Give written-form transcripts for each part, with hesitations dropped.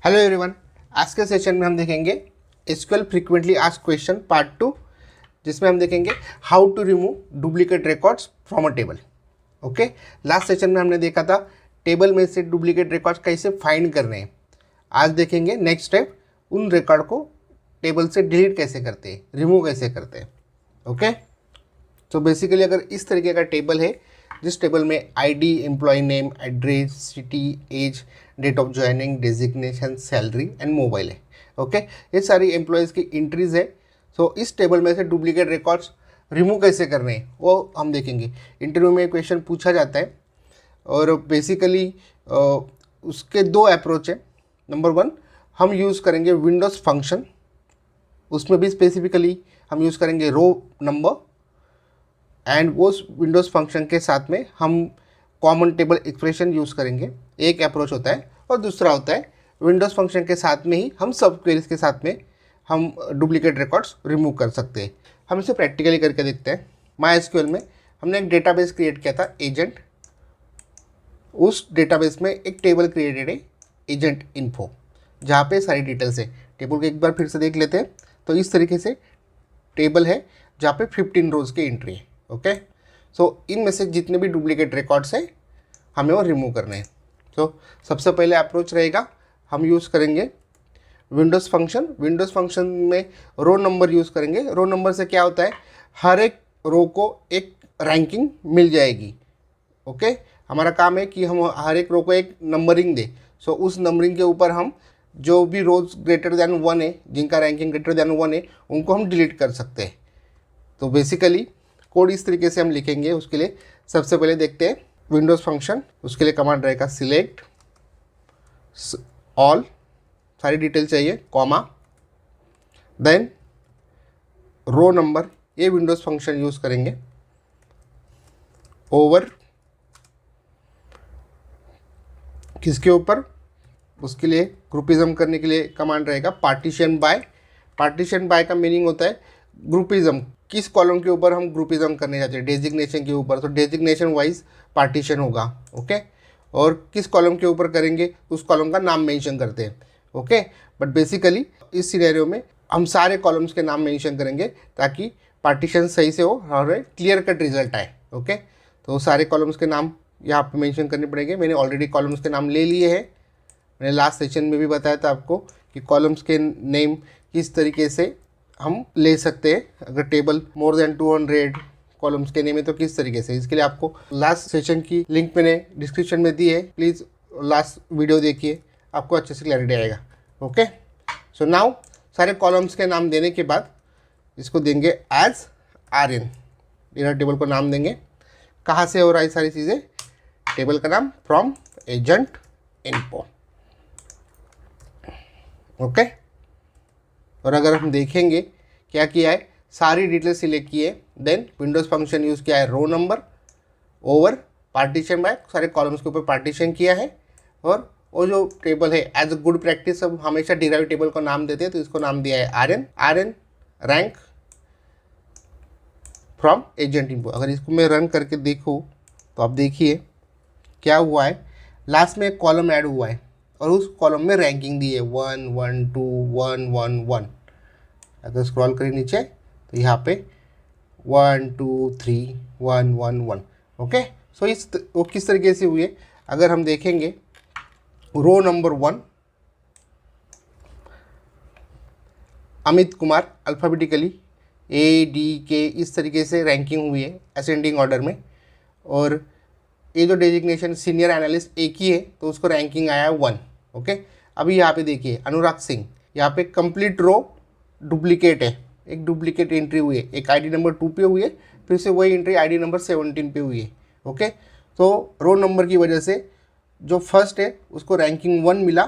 Hello everyone, आज के session में हम देखेंगे SQL frequently asked question part 2, जिसमें हम देखेंगे how to remove duplicate records from a table. Okay, last session में हमने देखा था टेबल में से डुप्लीकेट रिकॉर्ड्स कैसे फाइंड करने हैं। आज देखेंगे नेक्स्ट स्टेप, उन रिकॉर्ड को टेबल से डिलीट कैसे करते हैं, रिमूव कैसे करते हैं। ओके, तो बेसिकली अगर इस तरीके का टेबल है जिस टेबल में ID, employ name, address, city, age, date of joining, designation, salary and mobile है। ओके, ये सारी एम्प्लॉयज़ की एंट्रीज है। सो इस टेबल में से डुप्लीकेट रिकॉर्ड्स रिमूव कैसे करने हैं वो हम देखेंगे। इंटरव्यू में क्वेश्चन पूछा जाता है और बेसिकली उसके दो अप्रोच है। नंबर 1, हम यूज़ करेंगे विंडोज़ फंक्शन, उसमें भी स्पेसिफिकली हम यूज़ करेंगे रो नंबर, एंड वो विंडोज़ फंक्शन के साथ में हम कॉमन टेबल एक्सप्रेशन यूज़ करेंगे। एक अप्रोच होता है और दूसरा होता है विंडोज़ फंक्शन के साथ में ही हम सब क्वेरीज के साथ में हम डुप्लीकेट रिकॉर्ड्स रिमूव कर सकते हैं। हम इसे प्रैक्टिकली करके देखते हैं। MySQL में हमने एक डेटाबेस क्रिएट किया था एजेंट। उस डेटाबेस में एक टेबल क्रिएटेड है एजेंट इन्फो, जहाँ पे सारी डिटेल्स है। टेबल को एक बार फिर से देख लेते हैं। तो इस तरीके से टेबल है जहाँ पे 15 रोज़ की एंट्री है। ओके, सो इनमें से जितने भी डुप्लीकेट रिकॉर्ड्स हैं हमें वो रिमूव करने हैं। तो सबसे पहले अप्रोच रहेगा, हम यूज़ करेंगे विंडोज़ फंक्शन। विंडोज़ फंक्शन में रो नंबर यूज़ करेंगे। रो नंबर से क्या होता है, हर एक रो को एक रैंकिंग मिल जाएगी। ओके, हमारा काम है कि हम हर एक रो को एक नंबरिंग दें। सो उस नंबरिंग के ऊपर हम जो भी रोज ग्रेटर दैन 1 है, जिनका रैंकिंग ग्रेटर दैन 1 है, उनको हम डिलीट कर सकते हैं। तो बेसिकली कोड इस तरीके से हम लिखेंगे। उसके लिए सबसे पहले देखते हैं विंडोज़ फंक्शन। उसके लिए कमांड रहेगा सिलेक्ट ऑल, सारी डिटेल चाहिए, कॉमा, देन रो नंबर, ये विंडोज़ फंक्शन यूज़ करेंगे। ओवर किसके ऊपर, उसके लिए ग्रुपिज्म करने के लिए कमांड रहेगा पार्टीशन बाय। पार्टीशन बाय का मीनिंग होता है ग्रुपिज्म, किस कॉलम के ऊपर हम ग्रुपिज्म करने जाते हैं, डेजिग्नेशन के ऊपर, तो डेजिग्नेशन वाइज पार्टीशन होगा। ओके, और किस कॉलम के ऊपर करेंगे उस कॉलम का नाम मेंशन करते हैं। ओके, बट बेसिकली इस सिनेरियो में हम सारे कॉलम्स के नाम मेंशन करेंगे ताकि पार्टीशन सही से हो और क्लियर कट रिजल्ट आए। ओके, तो सारे कॉलम्स के नाम यहाँ पे मेंशन करने पड़ेंगे। मैंने ऑलरेडी कॉलम्स के नाम ले लिए हैं। मैंने लास्ट सेशन में भी बताया था आपको कि कॉलम्स के नेम किस तरीके से हम ले सकते हैं। अगर टेबल मोर देन 200 कॉलम्स के नेम है तो किस तरीके से, इसके लिए आपको लास्ट सेशन की लिंक मैंने डिस्क्रिप्शन में दी है। प्लीज़ लास्ट वीडियो देखिए, आपको अच्छे से क्लैरिटी आएगा। ओके, सो नाउ सारे कॉलम्स के नाम देने के बाद इसको देंगे एज RN, डिनर टेबल को नाम देंगे। कहाँ से हो रहा है सारी चीज़ें, टेबल का नाम फ्रॉम एजेंट इन्फो। ओके, और अगर हम देखेंगे क्या किया है, सारी डिटेल सिलेक्ट किए, देन विंडोज़ फंक्शन यूज़ किया है row number, over partition by, सारे कॉलम्स के ऊपर पार्टीशन किया है। और वो जो टेबल है एज अ गुड प्रैक्टिस हम हमेशा डिराइव टेबल को नाम देते हैं, तो इसको नाम दिया है RN rank from agent info. अगर इसको मैं रन करके देखूँ तो आप देखिए क्या हुआ है, लास्ट में एक कॉलम ऐड हुआ है और उस कॉलम में रैंकिंग दी है 1 1 2 1 1 1। अगर स्क्रॉल करें नीचे तो यहाँ पे 1 2 3 1 1 1। ओके, सो वो किस तरीके से हुई है, अगर हम देखेंगे row number 1 Amit Kumar, alphabetically ADK इस तरीके से रैंकिंग हुई है असेंडिंग ऑर्डर में। और ये जो डेजिग्नेशन सीनियर एनालिस्ट एक ही है तो उसको रैंकिंग आया है 1। ओके, अभी यहाँ पे देखिए अनुराग सिंह, यहाँ पे कंप्लीट रो डुप्लीकेट है, एक डुप्लीकेट एंट्री हुई है, एक ID नंबर 2 पे हुई है, फिर से वही एंट्री ID नंबर 17 पे हुई है। ओके, तो रो नंबर की वजह से जो फर्स्ट है उसको रैंकिंग 1 मिला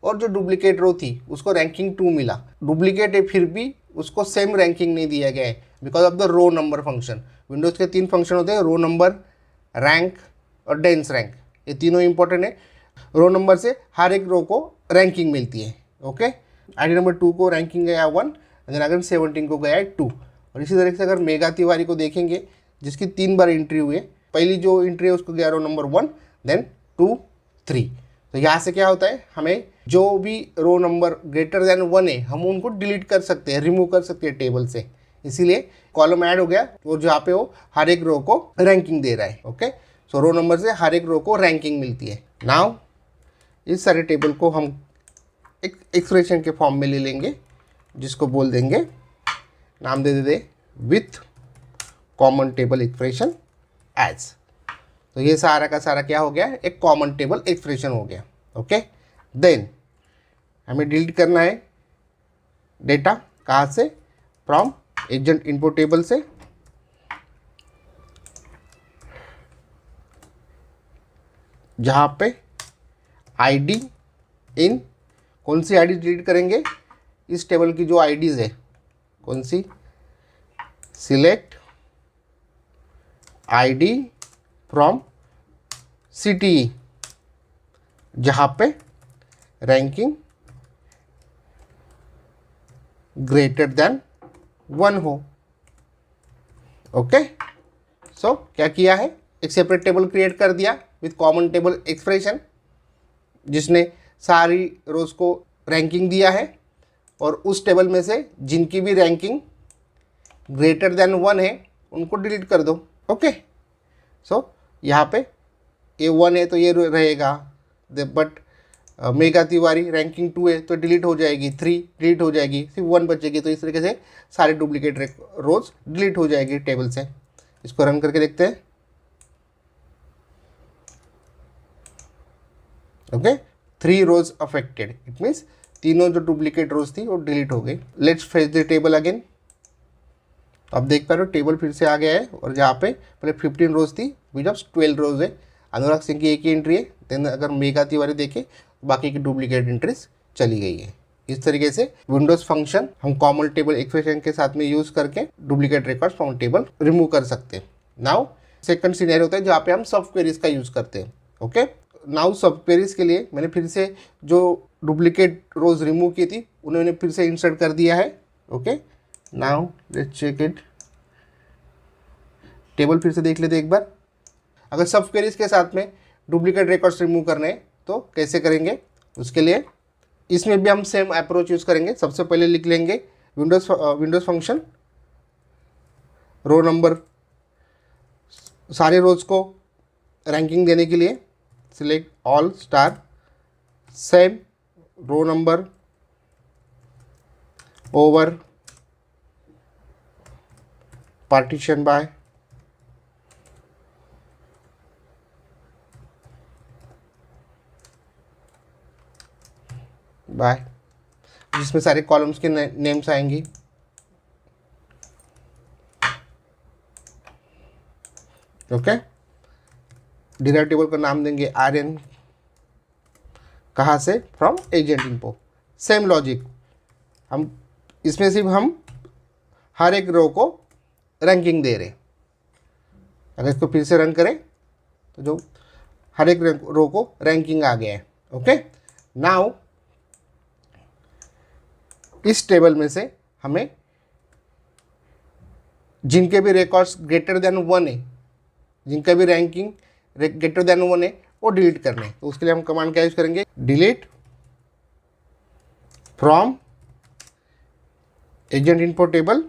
और जो डुप्लीकेट रो थी उसको रैंकिंग 2 मिला। डुप्लीकेट है फिर भी उसको सेम रैंकिंग नहीं दिया गया है because of the row number function. Windows के 3 फंक्शन होते हैं, रो नंबर, रैंक और डेंस रैंक, ये तीनों इंपॉर्टेंट है। रो नंबर से हर एक रो को रैंकिंग मिलती है। ओके, ID नंबर 2 को रैंकिंग गया 1, देन अगर 17 को गया है 2। और इसी तरह से अगर मेगा तिवारी को देखेंगे जिसकी 3 बार एंट्री हुई है, पहली जो एंट्री है उसको गया रो नंबर 1, देन 2 3। तो यहाँ से क्या होता है, हमें जो भी रो नंबर ग्रेटर देन 1 है हम उनको डिलीट कर सकते हैं, रिमूव कर सकते हैं टेबल से। इसीलिए कॉलम ऐड हो गया और जहाँ पे वो हर एक रो को रैंकिंग दे रहा है। ओके, सो रो नंबर से हर एक रो को रैंकिंग मिलती है। नाउ इस सारे टेबल को हम एक एक्सप्रेशन के फॉर्म में ले लेंगे, जिसको बोल देंगे, नाम दे देते with common table expression as. तो ये सारा का सारा क्या हो गया, एक कॉमन टेबल एक्सप्रेशन हो गया। ओके, देन हमें डिलीट करना है डेटा, कहाँ से, फ्रॉम एजेंट इनपुट टेबल से। जहाँ पे आईडी इन, कौन सी आईडी डिलीट करेंगे, इस टेबल की जो आईडीज है, कौन सी, सिलेक्ट आईडी फ्रॉम CTE, जहाँ पे रैंकिंग ग्रेटर देन 1 हो। ओके, सो क्या किया है, एक सेपरेट टेबल क्रिएट कर दिया विथ कॉमन टेबल एक्सप्रेशन, जिसने सारी रोज को रैंकिंग दिया है, और उस टेबल में से जिनकी भी रैंकिंग ग्रेटर देन 1 है उनको डिलीट कर दो। ओके, सो यहाँ पे ये 1 है तो ये रहेगा, बट मेघा तिवारी रैंकिंग 2 है तो डिलीट हो जाएगी, 3 डिलीट हो जाएगी, सिर्फ 1 बचेगी। तो इस तरीके से सारी डुप्लीकेट रोज डिलीट हो जाएगी टेबल से। इसको रन करके देखते हैं। Okay, 3 rows affected, it means तीनों जो डुप्लीकेट रोज थी वो डिलीट हो गई। Let's fetch the table again. आप देख पा रहे हो टेबल फिर से आ गया है, और जहाँ पे पहले 15 रोज थी, अभी जब 12 रोज है। अनुराग सिंह की एक ही एंट्री है, देन अगर मेघा तिवारी देखे बाकी की डुप्लीकेट एंट्रीज चली गई है। इस तरीके से विंडोज फंक्शन हम कॉमन टेबल एक्सप्रेशन के साथ में यूज करके duplicate records from table remove कर सकते हैं। नाउ सेकंड सिनेरियो होता है जहाँ पे हम सब क्वेरीज का यूज करते हैं। ओके, नाउ सब क्वेरीज के लिए मैंने फिर से जो डुप्लीकेट रोज रिमूव की थी उन्होंने फिर से इंसर्ट कर दिया है। Okay, now let's check it. Table फिर से देख लेते एक बार। अगर सब क्वेरीज के साथ में डुप्लीकेट रिकॉर्ड्स रिमूव करने हैं तो कैसे करेंगे, उसके लिए इसमें भी हम सेम अप्रोच यूज़ करेंगे। सबसे पहले लिख लेंगे विंडोज फंक्शन, रो नंबर, सारे रोज को रैंकिंग देने के लिए select all star, same row number over partition by, जिसमें सारे कॉलम्स के नेम्स आएंगी। ओके, डिराइव टेबल का नाम देंगे RN, कहाँ से, from agent info. Same logic, हम इसमें सिर्फ हम हर एक रो को रैंकिंग दे रहे। अगर इसको फिर से रन करें तो जो हर एक रो को रैंकिंग आ गया है। ओके, नाउ इस टेबल में से हमें जिनके भी रिकॉर्ड्स ग्रेटर देन 1 है, जिनका भी रैंकिंग ग्रेटर देन 1 है वो डिलीट करने हैं। तो उसके लिए हम कमांड क्या यूज करेंगे, delete from agent info table,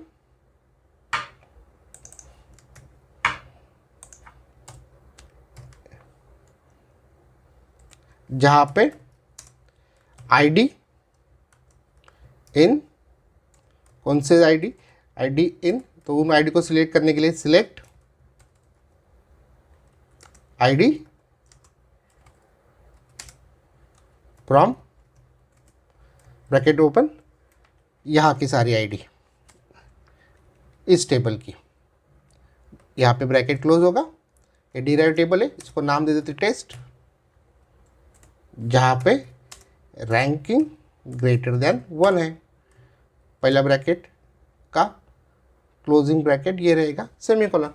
जहां पे आईडी इन, कौन से आईडी इन, तो उन आईडी को सिलेक्ट करने के लिए select ID from bracket open, यहाँ की सारी आईडी इस टेबल की, यहाँ पे ब्रैकेट क्लोज होगा। ये डिराइव टेबल है, इसको नाम दे देते टेस्ट, जहाँ पे रैंकिंग ग्रेटर देन 1 है। पहला ब्रैकेट का क्लोजिंग ब्रैकेट ये रहेगा सेमीकोलन।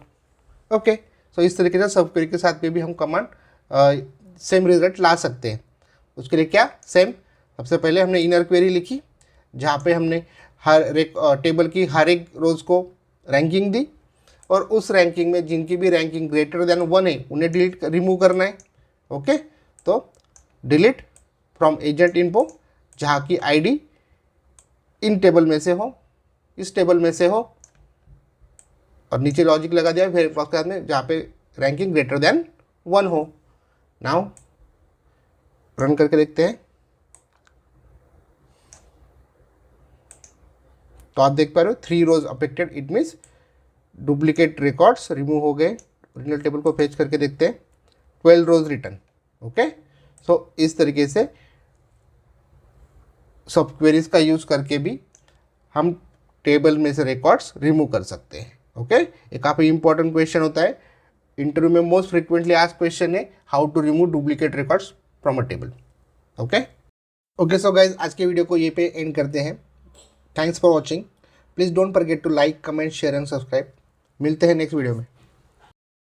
ओके, सो इस तरीके से सब क्वेरी के साथ में भी हम कमांड सेम रिजल्ट ला सकते हैं। उसके लिए क्या, सेम सबसे पहले हमने इनर क्वेरी लिखी, जहाँ पे हमने हर एक टेबल की हर एक रोज को रैंकिंग दी, और उस रैंकिंग में जिनकी भी रैंकिंग ग्रेटर देन 1 है उन्हें रिमूव करना है। ओके, तो डिलीट फ्रॉम एजेंट इन्फो, जहाँ की आईडी इन टेबल में से हो, इस टेबल में से हो, और नीचे लॉजिक लगा दिया फिर उसके बाद में जहाँ पे रैंकिंग ग्रेटर देन 1 हो। नाउ रन करके देखते हैं, तो आप देख पा रहे हो 3 rows affected, it means duplicate records remove हो गए। ओरिजिनल टेबल को फेच करके देखते हैं, 12 रोज रिटर्न। ओके, सो इस तरीके से सब क्वेरीज का यूज़ करके भी हम टेबल में से रिकॉर्ड्स रिमूव कर सकते हैं। ओके, एक काफ़ी इंपॉर्टेंट क्वेश्चन होता है इंटरव्यू में, मोस्ट फ्रिक्वेंटली आस्क्ड क्वेश्चन है how to remove duplicate records from a table. Okay so guys, आज के वीडियो को ये पे एंड करते हैं। Thanks for watching. Please don't forget to like, comment, share and subscribe. मिलते हैं नेक्स्ट वीडियो में।